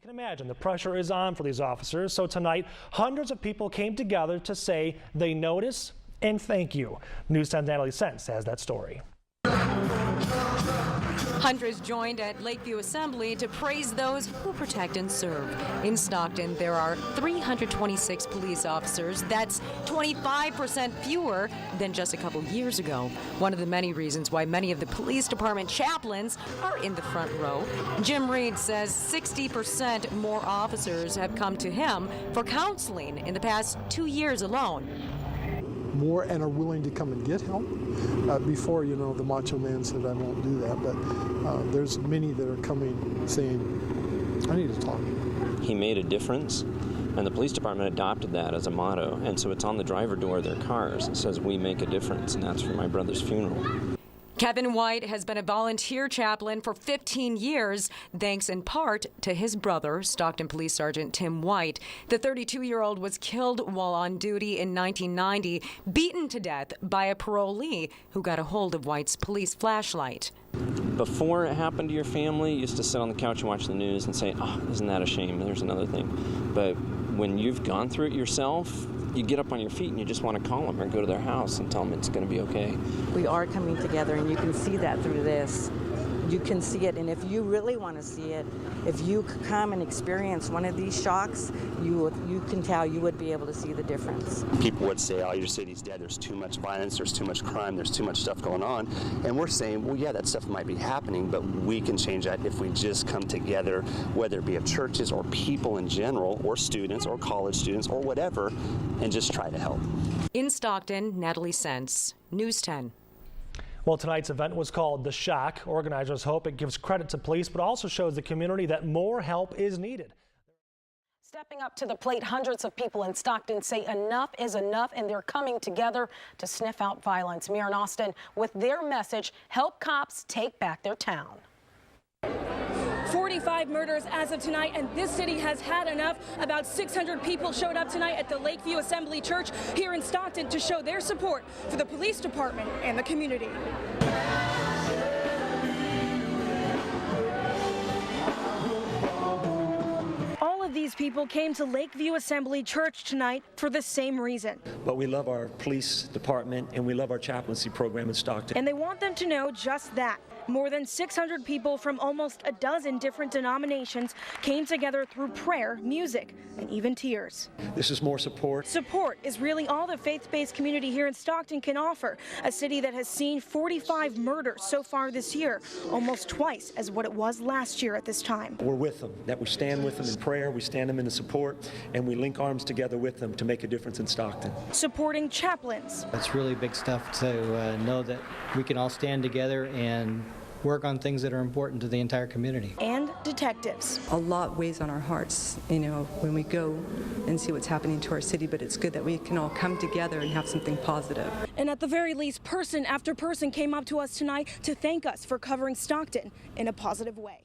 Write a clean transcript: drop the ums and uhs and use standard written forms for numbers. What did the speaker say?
You can imagine the pressure is on for these officers, so tonight hundreds of people came together to say they notice and thank you. News 10's Natalie Sense has that story. Hundreds joined at Lakeview Assembly to praise those who protect and serve. In Stockton, there are 326 police officers. That's 25% fewer than just a couple years ago. One of the many reasons why many of the police department chaplains are in the front row. Jim Reed says 60% more officers have come to him for counseling in the past 2 years alone. More and are willing to come and get help. Before, the macho man said, I won't do that, but there's many that are coming saying, I need to talk. He made a difference, and the police department adopted that as a motto, and so it's on the driver door of their cars. It says, we make a difference, and that's for my brother's funeral. Kevin White has been a volunteer chaplain for 15 years, thanks in part to his brother, Stockton Police Sergeant Tim White. The 32-year-old was killed while on duty in 1990, beaten to death by a parolee who got a hold of White's police flashlight. Before it happened to your family, you used to sit on the couch and watch the news and say, oh, isn't that a shame? There's another thing. But when you've gone through it yourself, you get up on your feet and you just want to call them or go to their house and tell them it's going to be okay. We are coming together, and you can see that through this. You can see it, and if you really want to see it, if you come and experience one of these shocks, you can tell, you would be able to see the difference. People would say, oh, your city's dead, there's too much violence, there's too much crime, there's too much stuff going on. And we're saying, well, yeah, that stuff might be happening, but we can change that if we just come together, whether it be of churches or people in general, or students, or college students, or whatever, and just try to help. In Stockton, Natalie Sense, News 10. Well, tonight's event was called The Shock. Organizers hope it gives credit to police, but also shows the community that more help is needed. Stepping up to the plate, hundreds of people in Stockton say enough is enough, and they're coming together to sniff out violence. Mira Austin with their message, help cops take back their town. 45 murders as of tonight, and this city has had enough. About 600 people showed up tonight at the Lakeview Assembly Church here in Stockton to show their support for the police department and the community. All of these people came to Lakeview Assembly Church tonight for the same reason. But we love our police department and we love our chaplaincy program in Stockton. And they want them to know just that. More than 600 people from almost a dozen different denominations came together through prayer, music, and even tears. This is more support. Support is really all the faith-based community here in Stockton can offer, a city that has seen 45 murders so far this year, almost twice as what it was last year at this time. We're with them, that we stand with them in prayer, we stand them in the support, and we link arms together with them to make a difference in Stockton. Supporting chaplains. It's really big stuff to know that we can all stand together and work on things that are important to the entire community. And detectives. A lot weighs on our hearts, when we go and see what's happening to our city, but it's good that we can all come together and have something positive. And at the very least, person after person came up to us tonight to thank us for covering Stockton in a positive way.